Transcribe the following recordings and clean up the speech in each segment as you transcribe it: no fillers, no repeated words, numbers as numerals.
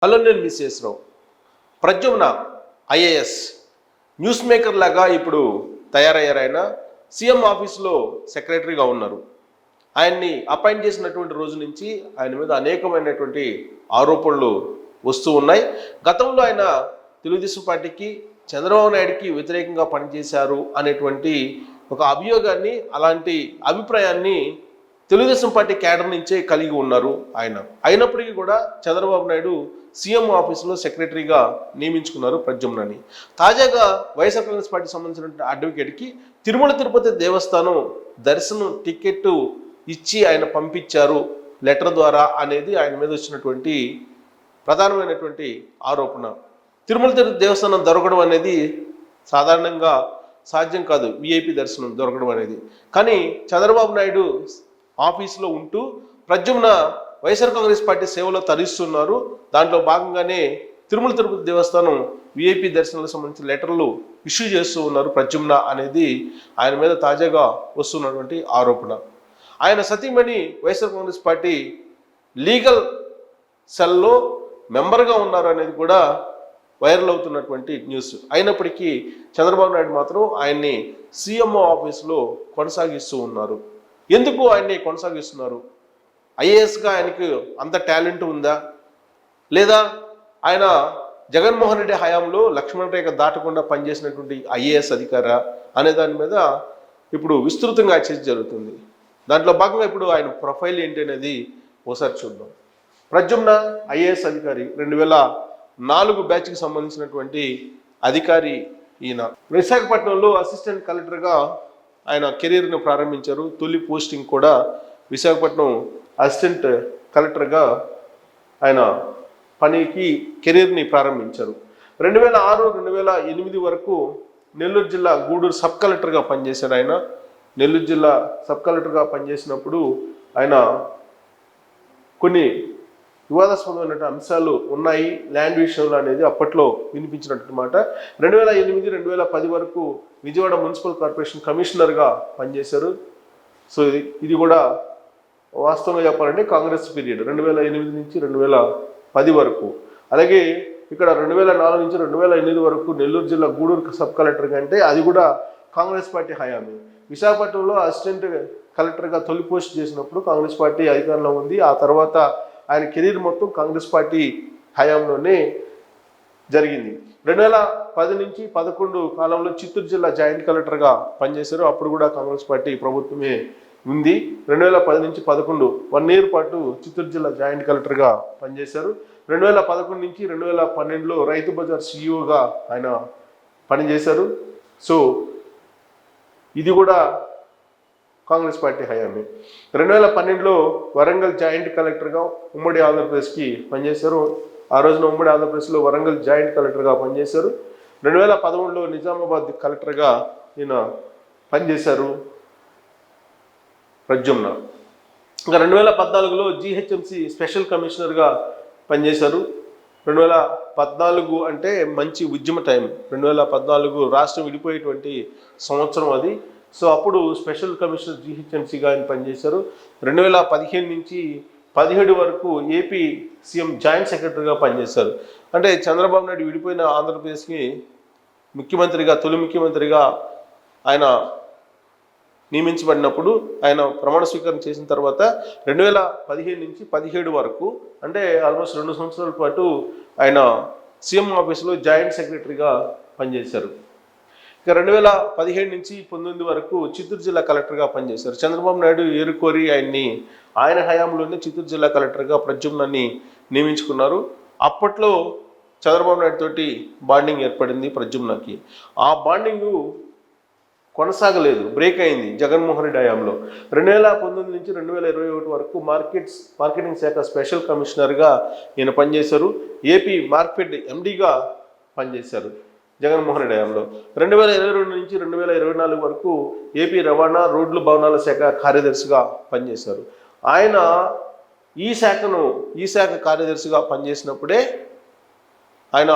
Hello, నేను మిస్సెస్రావు. Pradyumna IAS news maker లాగా ఇప్పుడు తయారయ్యారు. ఆయన సీఎం ఆఫీస్లో సెక్రటరీగా ఉన్నారు. ఆయన్ని అపాయింట్ చేసినటువంటి రోజు నుంచి ఆయన మీద అనేకమైనటువంటి ఆరోపణలు వస్తూ ఉన్నాయి. గతంలో ఆయన తెలుగుదేశం పార్టీకి, చంద్రబాబు నాయుడికి వ్యతిరేకంగా పనిచేశారు అనేటువంటి ఒక అభియోగాన్ని, అలాంటి అభిప్రాయాన్ని తెలుగుదేశం పార్టీ క్యాడర్ నుంచే కలిగి ఉన్నారు ఆయన. అయినప్పటికీ కూడా చంద్రబాబు నాయుడు సీఎం ఆఫీసులో సెక్రటరీగా నియమించుకున్నారు ప్రద్యుమ్నని. తాజాగా వైఎస్ఆర్ కాంగ్రెస్ పార్టీకి సంబంధించిన అడ్వకేట్కి తిరుమల తిరుపతి దేవస్థానం దర్శనం టికెట్ ఇచ్చి ఆయన పంపించారు లెటర్ ద్వారా అనేది ఆయన మీద వచ్చినటువంటి ప్రధానమైనటువంటి ఆరోపణ. తిరుమల తిరుపతి దేవస్థానం దొరకడం అనేది సాధారణంగా సాధ్యం కాదు, విఐపి దర్శనం దొరకడం అనేది. కానీ చంద్రబాబు నాయుడు ఆఫీసులో ఉంటూ ప్రద్యుమ్న వైఎస్ఆర్ కాంగ్రెస్ పార్టీ సేవలో తరిస్తున్నారు. దాంట్లో భాగంగానే తిరుమల తిరుపతి దేవస్థానం విఐపి దర్శనాలకు సంబంధించిన లెటర్లు ఇష్యూ చేస్తూ ఉన్నారు ప్రద్యుమ్న అనేది ఆయన మీద తాజాగా వస్తున్నటువంటి ఆరోపణ. ఆయన సతీమణి వైఎస్ఆర్ కాంగ్రెస్ పార్టీ లీగల్ సెల్లో మెంబర్గా ఉన్నారు అనేది కూడా వైరల్ అవుతున్నటువంటి న్యూస్. అయినప్పటికీ చంద్రబాబు నాయుడు మాత్రం ఆయన్ని సీఎంఓ ఆఫీసులో కొనసాగిస్తూ ఉన్నారు. ఎందుకు ఆయన్ని కొనసాగిస్తున్నారు? ఐఏఎస్గా ఆయనకి అంత టాలెంట్ ఉందా, లేదా ఆయన జగన్మోహన్ రెడ్డి హయాంలో లక్ష్మణ రేఖ దాటకుండా పనిచేసినటువంటి ఐఏఎస్ అధికారా అనే దాని మీద ఇప్పుడు విస్తృతంగా చర్చ జరుగుతుంది. దాంట్లో భాగంగా ఇప్పుడు ఆయన ప్రొఫైల్ ఏంటి అనేది ఒకసారి చూద్దాం. ప్రద్యుమ్న ఐఏఎస్ అధికారి, 2004 బ్యాచ్కి సంబంధించినటువంటి అధికారి ఈయన. విశాఖపట్నంలో అసిస్టెంట్ కలెక్టర్గా ఆయన కెరీర్ను ప్రారంభించారు. తొలి పోస్టింగ్ కూడా విశాఖపట్నం అసిస్టెంట్ కలెక్టర్గా ఆయన పనికి కెరీర్ని ప్రారంభించారు. 2006, 2008 వరకు నెల్లూరు జిల్లా గూడూరు సబ్ కలెక్టర్గా పనిచేశారు ఆయన. నెల్లూరు జిల్లా సబ్ కలెక్టర్గా పనిచేసినప్పుడు ఆయన కొన్ని వివాదాస్పదమైన అంశాలు ఉన్నాయి ల్యాండ్ విషయంలో అనేది అప్పట్లో వినిపించినట్టు మాట. 2008, 2010 వరకు విజయవాడ మున్సిపల్ కార్పొరేషన్ కమిషనర్గా పనిచేశారు. సో ఇది కూడా వాస్తవంగా చెప్పాలంటే కాంగ్రెస్ పీరియడ్ 2008 నుంచి 2010 వరకు. అలాగే ఇక్కడ 2004 నుంచి 2008 వరకు నెల్లూరు జిల్లా గూడూరు సబ్ కలెక్టర్గా, అంటే అది కూడా కాంగ్రెస్ పార్టీ హయామే. విశాఖపట్నంలో అసిస్టెంట్ కలెక్టర్గా తొలి పోస్ట్ చేసినప్పుడు కాంగ్రెస్ పార్టీ అధికారంలో ఉంది. ఆ తర్వాత ఆయన కెరీర్ మొత్తం కాంగ్రెస్ పార్టీ హయాంలోనే జరిగింది. 2010 నుంచి 2011 కాలంలో చిత్తూరు జిల్లా జాయింట్ కలెక్టర్గా పనిచేశారు. అప్పుడు కూడా కాంగ్రెస్ పార్టీ ప్రభుత్వమే ఉంది. 2010 నుంచి 2011 1 ఇయర్ పాటు చిత్తూరు జిల్లా జాయింట్ కలెక్టర్గా పనిచేశారు. 2011 నుంచి 2012లో రైతు బజార్ సిఇఓగా ఆయన పనిచేశారు. సో ఇది కూడా కాంగ్రెస్ పార్టీ హయామే. 2012లో వరంగల్ జాయింట్ కలెక్టర్గా ఉమ్మడి ఆంధ్రప్రదేశ్కి పనిచేశారు. ఆ రోజున ఉమ్మడి ఆంధ్రప్రదేశ్లో వరంగల్ జాయింట్ కలెక్టర్గా పనిచేశారు. 2013లో నిజామాబాద్ కలెక్టర్గా ఈయన పనిచేశారు ప్రద్యుమ్న. ఇంకా 2014లో జిహెచ్ఎంసి స్పెషల్ కమిషనర్గా పనిచేశారు. 2014 అంటే మంచి ఉద్యమ టైం. 2014 రాష్ట్రం విడిపోయేటువంటి సంవత్సరం అది. సో అప్పుడు స్పెషల్ కమిషనర్ జిహెచ్ఎంసీగా ఆయన పనిచేశారు. 2015 నుంచి 17 వరకు ఏపీ సీఎం జాయింట్ సెక్రటరీగా పనిచేశారు. అంటే చంద్రబాబు నాయుడు విడిపోయిన ఆంధ్రప్రదేశ్కి ముఖ్యమంత్రిగా, తొలి ముఖ్యమంత్రిగా ఆయన నియమించబడినప్పుడు ఆయన ప్రమాణ స్వీకారం చేసిన తర్వాత 2015 నుంచి 17 వరకు, అంటే ఆల్మోస్ట్ 2 సంవత్సరాల పాటు ఆయన సీఎం ఆఫీసులో జాయింట్ సెక్రటరీగా పనిచేశారు. ఇక 2017 నుంచి 19 వరకు చిత్తూరు జిల్లా కలెక్టర్గా పనిచేశారు. చంద్రబాబు నాయుడు ఏరుకోరి ఆయన హయాంలోనే చిత్తూరు జిల్లా కలెక్టర్గా ప్రద్యుమ్నని నియమించుకున్నారు. అప్పట్లో చంద్రబాబు నాయుడు తోటి బాండింగ్ ఏర్పడింది ప్రద్యుమ్నకి. ఆ బాండింగు కొనసాగలేదు, బ్రేక్ అయింది జగన్మోహన్ రెడ్డి హయాంలో. 2019 నుంచి 2021 వరకు మార్కెటింగ్ శాఖ స్పెషల్ కమిషనర్గా ఈయన పనిచేశారు. ఏపీ మార్కెట్ ఎండీగా పనిచేశారు జగన్మోహన్ రెడ్డి హయాంలో. 2022 నుంచి 2024 వరకు ఏపీ రవాణా, రోడ్లు, భవనాల శాఖ కార్యదర్శిగా పనిచేశారు. ఆయన ఈ శాఖ కార్యదర్శిగా పనిచేసినప్పుడే ఆయన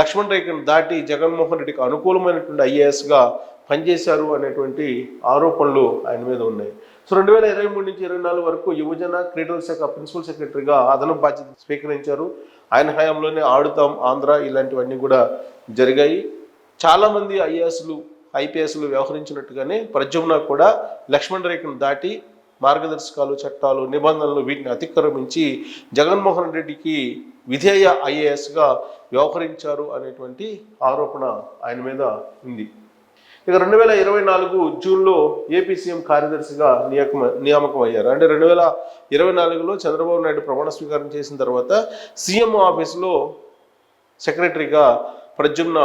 లక్ష్మణ రేఖను దాటి జగన్మోహన్ రెడ్డికి అనుకూలమైనటువంటి ఐఏఎస్గా పనిచేశారు అనేటువంటి ఆరోపణలు ఆయన మీద ఉన్నాయి. సో 2023 నుంచి 24 వరకు యువజన క్రీడల శాఖ ప్రిన్సిపల్ సెక్రటరీగా అదనపు బాధ్యత స్వీకరించారు. ఆయన హయాంలోనే ఆడుతాం ఆంధ్ర ఇలాంటివన్నీ కూడా జరిగాయి. చాలామంది ఐఏఎస్లు ఐపీఎస్లు వ్యవహరించినట్టుగానే ప్రద్యుమ్న కూడా లక్ష్మణ్ రేఖను దాటి మార్గదర్శకాలు చట్టాలు నిబంధనలు వీటిని అతిక్రమించి జగన్మోహన్ రెడ్డికి విధేయ ఐఏఎస్గా వ్యవహరించారు అనేటువంటి ఆరోపణ ఆయన మీద ఉంది. ఇక 2024 జూన్లో ఏపీ సీఎం కార్యదర్శిగా నియామకం అయ్యారు. అంటే 2024లో చంద్రబాబు నాయుడు ప్రమాణ స్వీకారం చేసిన తర్వాత సీఎం ఆఫీసులో సెక్రటరీగా ప్రద్యుమ్న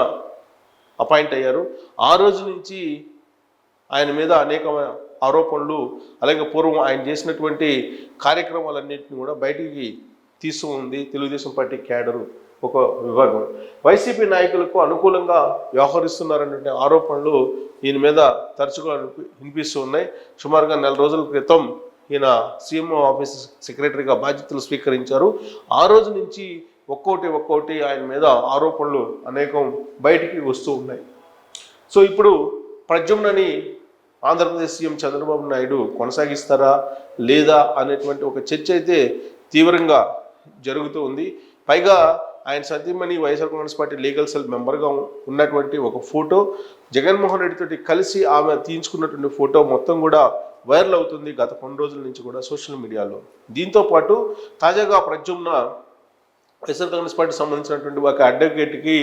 అపాయింట్ అయ్యారు. ఆ రోజు నుంచి ఆయన మీద అనేక ఆరోపణలు, అలాగే పూర్వం ఆయన చేసినటువంటి కార్యక్రమాలన్నింటినీ కూడా బయటికి తీసుకుంది తెలుగుదేశం పార్టీ క్యాడరు ఒక విభాగం. వైసీపీ నాయకులకు అనుకూలంగా వ్యవహరిస్తున్నారనే ఆరోపణలు ఈయన మీద తరచుగా వినిపిస్తూ ఉన్నాయి. సుమారుగా 4 రోజుల క్రితం ఈయన సీఎంఓ ఆఫీస్ సెక్రటరీగా బాధ్యతలు స్వీకరించారు. ఆ రోజు నుంచి ఒక్కోటి ఆయన మీద ఆరోపణలు అనేకం బయటికి వస్తూ ఉన్నాయి. సో ఇప్పుడు ప్రద్యుమ్నని ఆంధ్రప్రదేశ్ సీఎం చంద్రబాబు నాయుడు కొనసాగిస్తారా లేదా అనేటువంటి ఒక చర్చ అయితే తీవ్రంగా జరుగుతూ ఉంది. పైగా ఆయన సతీమణి YSR Congress party legal cell మెంబర్గా ఉన్నటువంటి ఒక ఫోటో, జగన్మోహన్ రెడ్డితోటి కలిసి ఆమె తీయించుకున్నటువంటి ఫోటో మొత్తం కూడా వైరల్ అవుతుంది గత కొన్ని రోజుల నుంచి కూడా సోషల్ మీడియాలో. దీంతోపాటు తాజాగా ప్రద్యుమ్న వైఎస్ఆర్ కాంగ్రెస్ పార్టీకి సంబంధించినటువంటి ఒక అడ్వకేట్కి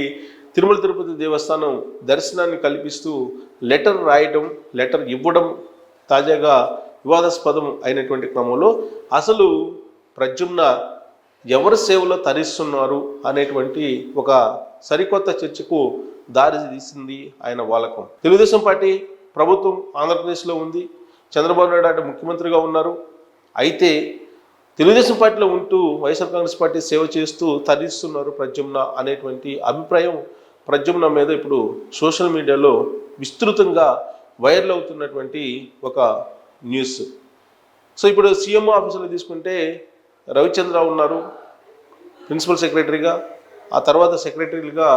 తిరుమల తిరుపతి దేవస్థానం దర్శనాన్ని కల్పిస్తూ లెటర్ రాయడం, లెటర్ ఇవ్వడం తాజాగా వివాదాస్పదం అయినటువంటి క్రమంలో అసలు ప్రద్యుమ్న ఎవరి సేవలో తరిస్తున్నారు అనేటువంటి ఒక సరికొత్త చర్చకు దారి తీసింది ఆయన వాలకం. తెలుగుదేశం పార్టీ ప్రభుత్వం ఆంధ్రప్రదేశ్లో ఉంది, చంద్రబాబు నాయుడు అంటే ముఖ్యమంత్రిగా ఉన్నారు. అయితే తెలుగుదేశం పార్టీలో ఉంటూ వైఎస్ఆర్ కాంగ్రెస్ పార్టీ సేవ చేస్తూ తరిస్తున్నారు ప్రద్యుమ్న అనేటువంటి అభిప్రాయం ప్రద్యుమ్న మీద ఇప్పుడు సోషల్ మీడియాలో విస్తృతంగా వైరల్ అవుతున్నటువంటి ఒక న్యూస్. సో ఇప్పుడు సీఎంఓ ఆఫీసులో తీసుకుంటే రవిచంద్ర ఉన్నారు ప్రిన్సిపల్ సెక్రటరీగా, ఆ తర్వాత సెక్రటరీలుగా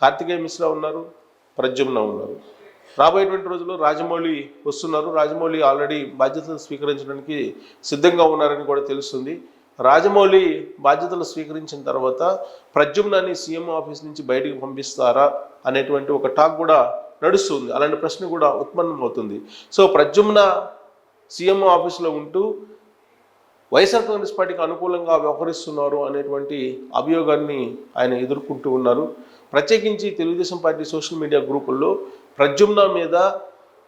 కార్తికేయ మిశ్రా ఉన్నారు, ప్రద్యుమ్న ఉన్నారు. రాబోయేటువంటి రోజుల్లో రాజమౌళి వస్తున్నారు. రాజమౌళి ఆల్రెడీ బాధ్యతలు స్వీకరించడానికి సిద్ధంగా ఉన్నారని కూడా తెలుస్తుంది. రాజమౌళి బాధ్యతలు స్వీకరించిన తర్వాత ప్రద్యుమ్నని సీఎం ఆఫీస్ నుంచి బయటికి పంపిస్తారా అనేటువంటి ఒక టాక్ కూడా నడుస్తుంది. అలాంటి ప్రశ్న కూడా ఉత్పన్నం అవుతుంది. సో ప్రద్యుమ్న సీఎం ఆఫీసులో ఉంటూ వైఎస్ఆర్ కాంగ్రెస్ పార్టీకి అనుకూలంగా వ్యవహరిస్తున్నారు అనేటువంటి అభియోగాన్ని ఆయన ఎదుర్కొంటూ ఉన్నారు. ప్రత్యేకించి తెలుగుదేశం పార్టీ సోషల్ మీడియా గ్రూపుల్లో ప్రద్యుమ్న మీద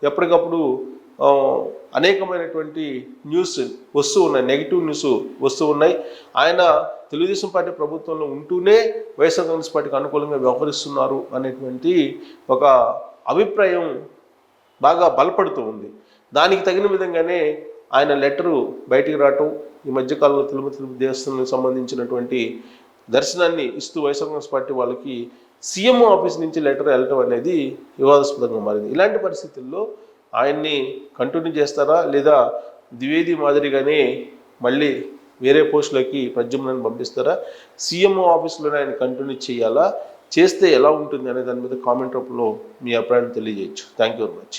ఎప్పటికప్పుడు అనేకమైనటువంటి న్యూస్ వస్తూ ఉన్నాయి, నెగిటివ్ న్యూస్ వస్తూ ఉన్నాయి. ఆయన తెలుగుదేశం పార్టీ ప్రభుత్వంలో ఉంటూనే వైఎస్ఆర్ కాంగ్రెస్ పార్టీకి అనుకూలంగా వ్యవహరిస్తున్నారు అనేటువంటి ఒక అభిప్రాయం బాగా బలపడుతూ ఉంది. దానికి తగిన విధంగానే ఆయన లెటరు బయటికి రావటం, ఈ మధ్యకాలంలో తిరుపతి దేవస్థానానికి సంబంధించినటువంటి దర్శనాన్ని ఇస్తూ వైఎస్ఆర్ కాంగ్రెస్ పార్టీ వాళ్ళకి సీఎం ఆఫీస్ నుంచి లెటర్ వెళ్ళటం అనేది వివాదాస్పదంగా మారింది. ఇలాంటి పరిస్థితుల్లో ఆయన్ని కంటిన్యూ చేస్తారా లేదా ద్వివేది మాదిరిగానే మళ్ళీ వేరే పోస్టులకి ప్రద్యుమ్నని పంపిస్తారా, సీఎంఓ ఆఫీస్లోనే ఆయన కంటిన్యూ చేయాలా, చేస్తే ఎలా ఉంటుంది అనే దాని మీద కామెంట్ రూపంలో మీ అభిప్రాయం తెలియజేయచ్చు. Thank you very much.